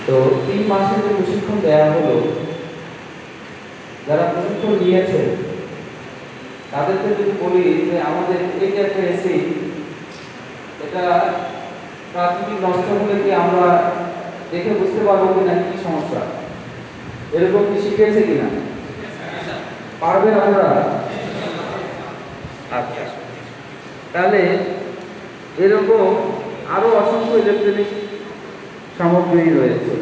তো 3 মাসের যে প্রশিক্ষণ দেওয়া হলো, যারা প্রশিক্ষণ নিয়েছে তাদেরকে যদি বলি যে আমাদের এই যে একটা এসি, এটা প্রাথমিক নষ্ট হলে কি আমরা দেখে বুঝতে পারবো কিনা কি সমস্যা, এরকম কি শিখেছে কিনা? পারবেন আপনারা? আচ্ছা, তাহলে এরকম আরো অসংখ্য ইলেকট্রনিক সামগ্রী রয়েছে।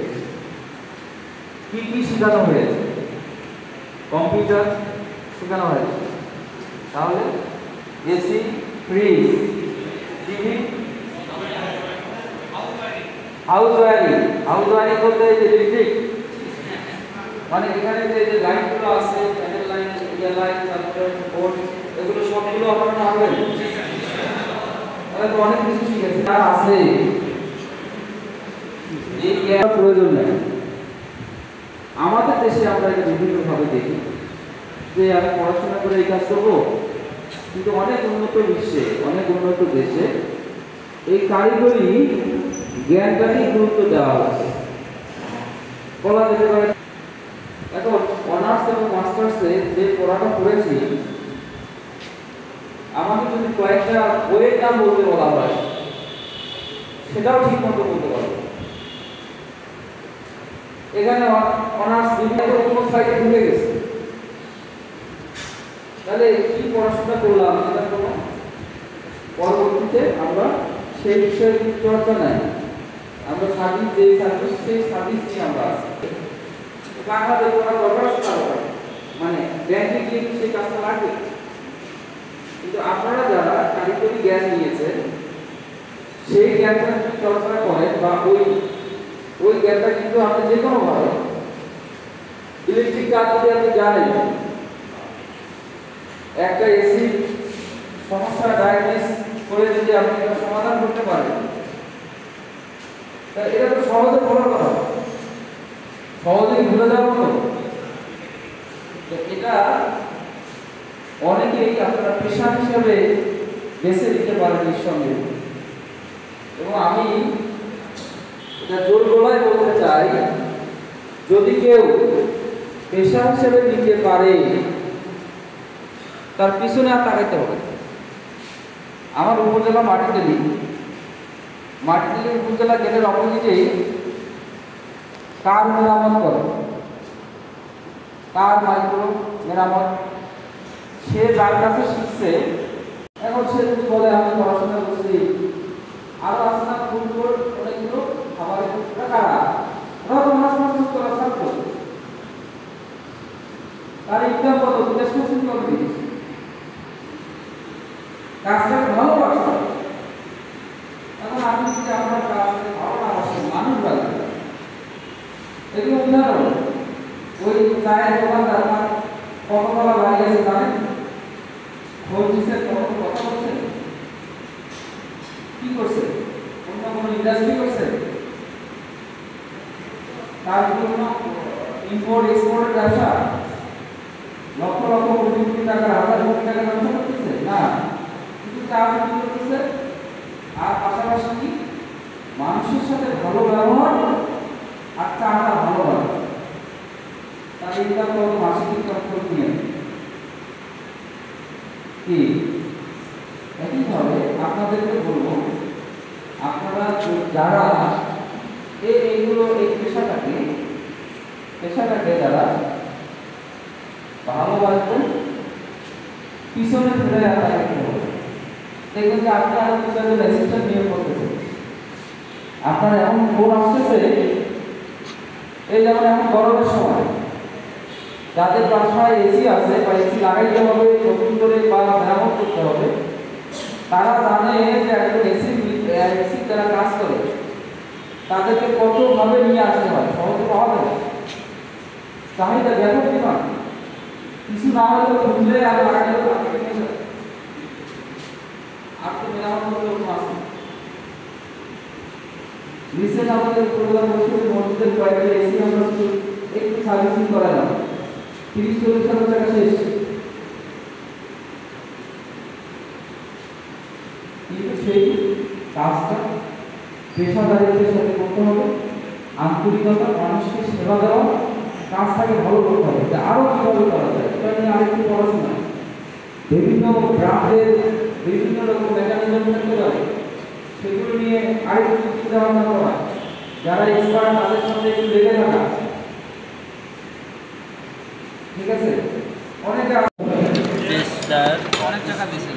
কি কি শেখানো হয়েছে? কম্পিউটার শেখানো হয়েছে, তাহলে AC, fridge, TV, house wiring বলতে এই যে ইলেকট্রিক, মানে এখানে যে লাইনগুলো আছে, প্যানেল লাইন, ইয়ার লাইন, তারপরে বোর্ড, এগুলো সবগুলো আপনারা পারবেন। তাহলে তো অনেক কিছু শিখেছে। আর আছে এই জ্ঞান প্রয়োজন নেই। আমাদের দেশে আমরা এটা বিভিন্নভাবে দেখি যে আমি পড়াশোনা করে এই কাজ করবো, কিন্তু অনেক উন্নত বিশ্বে, অনেক উন্নত দেশে এই কারিগরি জ্ঞানটাকেই গুরুত্ব দেওয়া হচ্ছে বলা যেতে পারে। এখন অনার্স এবং মাস্টার্সে যে পড়াটা করেছি, আমাকে যদি কয়েকটা বইয়ের নাম বলতে বলা হয়, সেটাও ঠিক মতো বলতে পারবো। এখানে অনার্স বিভিন্ন সাইডে ঢুকে গেছে, তাহলে কি পড়াশোনা করলাম সেটা কোনো পরবর্তীতে আমরা সেই বিষয়ে চর্চা নাই। আমরা সার্ভিস যে সার্ভিস, সেই সার্ভিস নিয়ে আমরা আছি। বাংলাদেশ পড়া দরকার আছে না, মানে ব্যাংকে গিয়ে সেই কাজটা লাগবে। কিন্তু আপনারা যারা কারিগরি জ্ঞান নিয়েছেন, সেই জ্ঞানটা যদি চর্চা করেন বা ওই জ্ঞানটা কিন্তু আপনি যে কোনো ভাবে ইলেকট্রিক কাজ যদি আপনি জানেন, একটা এসি সমস্যা ডায়াগনোস করে যদি আপনি এটা সমাধান করতে পারেন, তাহলে এটা তো সহজে বলার কথা, সহজেই ভুলে যাওয়ার মতো। এটা অনেকেই আপনারা পেশা হিসেবে বেছে দিতে পারেন নিঃসন্দেহে। এবং আমি এটা জোর গলায় বলতে চাই, যদি কেউ পেশা হিসেবে নিতে পারে, তার পিছনে আর তাকাইতে হবে। আমার উপজেলা মাটিতেলি উপজেলা গেটের অপোজিটেই কার মেরামত করে, কার মাইক্রো মেরামত। সে যার কাছে শিখছে, এখন সে যদি বলে আমি পড়াশোনা করছি, আরো আছে না ফুটবল অনেকগুলো খাবারের টুকরা, কারা ওরা তো মাছ করা ছাত্র, তার ইনকাম কত বিদেশ কোচিং করবে, কাজটা ভালো লাগছে। এখন আপনি যদি আপনার কাজকে ভালো না বাসেন, মানুষ লাগবে। এগুলো উদাহরণ। ওই চায়ের দোকানদার কতগুলো লাগিয়েছে জানেন? হোলসেল কত কথা বলছে, কি করছে? অন্য কোনো ইন্ডাস্ট্রি করছে? তার জন্য ইম্পোর্ট এক্সপোর্টের ব্যবসা, লক্ষ লক্ষ কোটি কোটি টাকা, হাজার কোটি টাকা ব্যবসা করতেছে না, কিন্তু চা বিক্রি করতেছে। আর পাশাপাশি কি মানুষের সাথে ভালো ব্যবহার আর চাটা ভালো হয়, তার ইনকাম কত, মাসিক ইনকাম কত নিয়ে কি। একইভাবে আপনাদেরকে বলবো, আপনারা যারা এইগুলো এই পেশাটাকে যারা ভালোবাসবেন, পিছনে ফিরে রাখতে হবে। দেখবেন যে আপনি আরো পিছনে রেজিস্টার নিয়ে করতেছেন, আপনার এমন ফোন আসতেছে, এই যেমন এখন গরমের সময় যাদের বাসায় এসি আছে বা এসি লাগাইতে হবে নতুন করে বা মেরামত করতে হবে, তারা জানে যে একজন এসি যারা কাজ করে তাদেরকে কতভাবে নিয়ে আসতে হয়, সহজে পাওয়া যায়, চাহিদা ব্যাপক ডিমান্ড। কিছু না হলে খুঁজলে আর লাগাইলে আপনি মেরামত করতে আসেন। রিসেন্ট আমাদের প্রোগ্রাম হচ্ছে মসজিদের কয়েকটি এসি আমরা একটু সার্ভিসিং করালাম, 30-40 টাকা শেষ। কিন্তু সেই কাজটা পেশাদারিত্বের সাথে করতে হবে, আন্তরিকতা, মানুষকে সেবা দেওয়া, কাজটাকে ভালো করতে হবে, যে আরও কীভাবে করা যায় এটা নিয়ে আরেকটু পড়াশোনা, বিভিন্ন ব্রান্ডের বিভিন্ন রকম মেকানিজম থাকতে পারে, সেগুলো নিয়ে আরেকটু চিন্তা ভাবনা করা, যারা এক্সপার্ট তাদের সাথে একটু লেগে থাকা, ঠিক আছে? অনেকে টেস্টার, অনেক টাকা দিয়েছেন।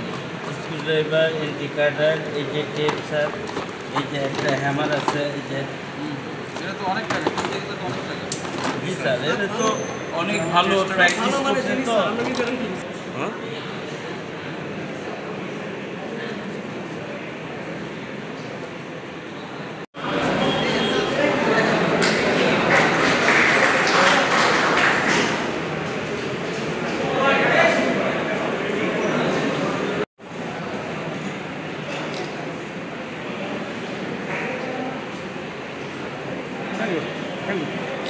স্ক্রুড্রাইভার, ইন্ডিকেটর, এই যে টেপ স্যার, এই যে একটা হ্যামার আছে, এই যে এটা তো অনেক টাকা, কিনতে গেলে তো অনেক টাকা। জি স্যার, এটা তো অনেক ভালো প্র্যাকটিস করছে তো। হ্যাঁ Thank you.